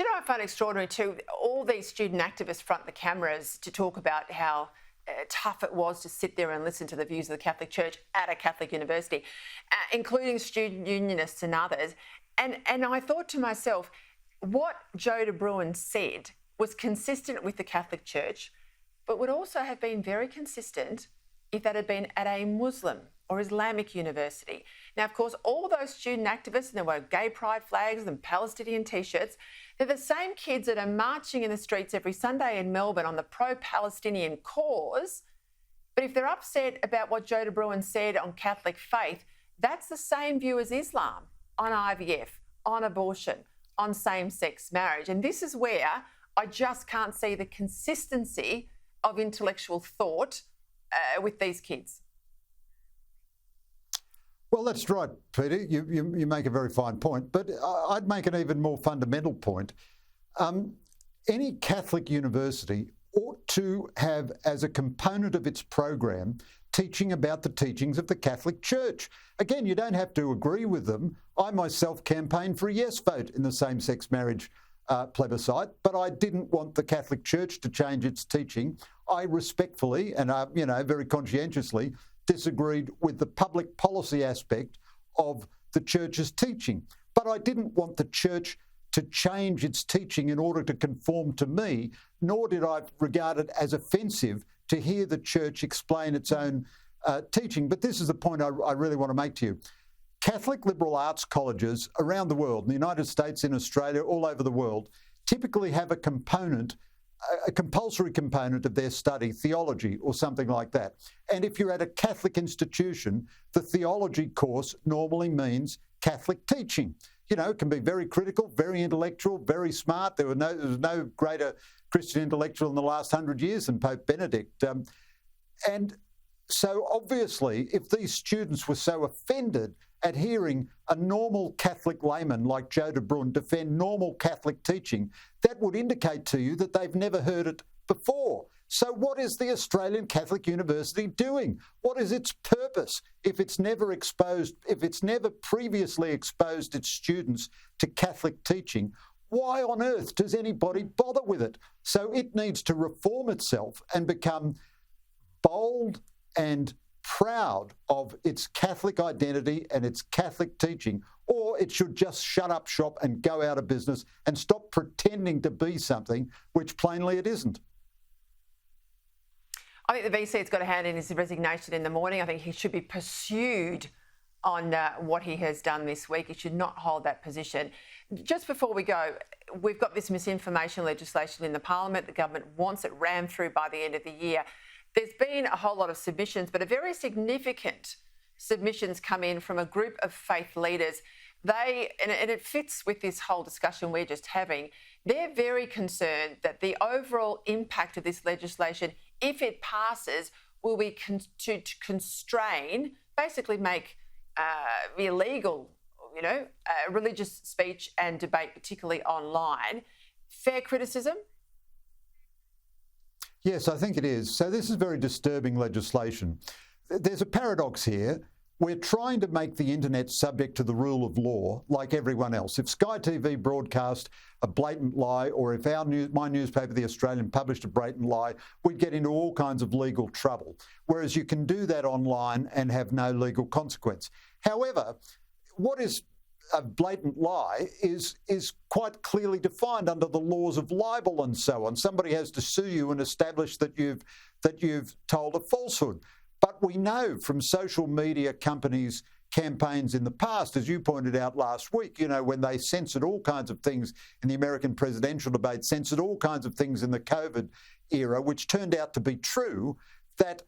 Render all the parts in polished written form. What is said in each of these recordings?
Do you know what I find extraordinary too? All these student activists front the cameras to talk about how tough it was to sit there and listen to the views of the Catholic Church at a Catholic university, including student unionists and others. And I thought to myself, what Joe de Bruin said was consistent with the Catholic Church, but would also have been very consistent if that had been at a Muslim or Islamic university. Now, of course, all those student activists, and there were gay pride flags and Palestinian T-shirts, they're the same kids that are marching in the streets every Sunday in Melbourne on the pro-Palestinian cause. But if they're upset about what Joe de Bruin said on Catholic faith, that's the same view as Islam on IVF, on abortion, on same-sex marriage. And this is where I just can't see the consistency of intellectual thought with these kids. Well, that's right, Peter. You make a very fine point, but I'd make an even more fundamental point. Any Catholic university ought to have as a component of its program teaching about the teachings of the Catholic Church. Again, you don't have to agree with them. I myself campaigned for a yes vote in the same-sex marriage plebiscite, but I didn't want the Catholic Church to change its teaching. I respectfully and very conscientiously disagreed with the public policy aspect of the Church's teaching. But I didn't want the Church to change its teaching in order to conform to me, nor did I regard it as offensive to hear the Church explain its own teaching. But this is the point I really want to make to you. Catholic liberal arts colleges around the world, in the United States, in Australia, all over the world, typically have a compulsory component of their study, theology or something like that. And if you're at a Catholic institution, the theology course normally means Catholic teaching. You know, it can be very critical, very intellectual, very smart. There was no greater Christian intellectual in the last 100 years than Pope Benedict. And so obviously, if these students were so offended at hearing a normal Catholic layman like Joe de Bruin defend normal Catholic teaching, that would indicate to you that they've never heard it before. So what is the Australian Catholic University doing? What is its purpose if it's never previously exposed its students to Catholic teaching? Why on earth does anybody bother with it? So it needs to reform itself and become bold and proud of its Catholic identity and its Catholic teaching, or it should just shut up shop and go out of business and stop pretending to be something which plainly it isn't. I think the VC's got to hand in his resignation in the morning. I think he should be pursued on what he has done this week. He should not hold that position. Just before we go, we've got this misinformation legislation in the Parliament. The government wants it rammed through by the end of the year. There's been a whole lot of submissions, but a very significant submissions come in from a group of faith leaders. And it fits with this whole discussion we're just having. They're very concerned that the overall impact of this legislation, if it passes, will be to constrain, basically make illegal, religious speech and debate, particularly online. Fair criticism? Yes, I think it is. So this is very disturbing legislation. There's a paradox here. We're trying to make the internet subject to the rule of law like everyone else. If Sky TV broadcast a blatant lie, or if my newspaper, The Australian, published a blatant lie, we'd get into all kinds of legal trouble. Whereas you can do that online and have no legal consequence. However, what is a blatant lie is quite clearly defined under the laws of libel and so on. Somebody has to sue you and establish that you've told a falsehood. But we know from social media companies' campaigns in the past, as you pointed out last week, when they censored all kinds of things in the American presidential debate, censored all kinds of things in the COVID era, which turned out to be true, that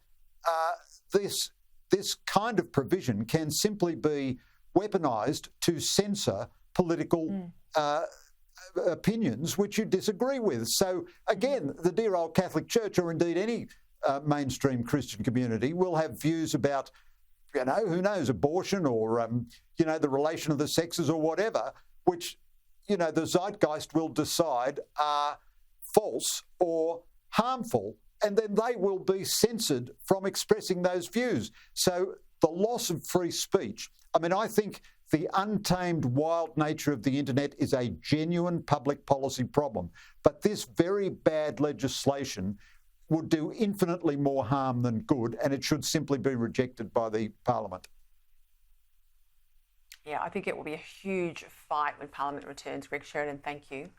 this kind of provision can simply be weaponised to censor political opinions which you disagree with. So again, the dear old Catholic Church, or indeed any mainstream Christian community, will have views about, who knows, abortion or, the relation of the sexes or whatever, which, the zeitgeist will decide are false or harmful, and then they will be censored from expressing those views. So the loss of free speech, I think The untamed, wild nature of the internet is a genuine public policy problem. But this very bad legislation would do infinitely more harm than good, and it should simply be rejected by the Parliament. Yeah, I think it will be a huge fight when Parliament returns. Greg Sheridan, thank you.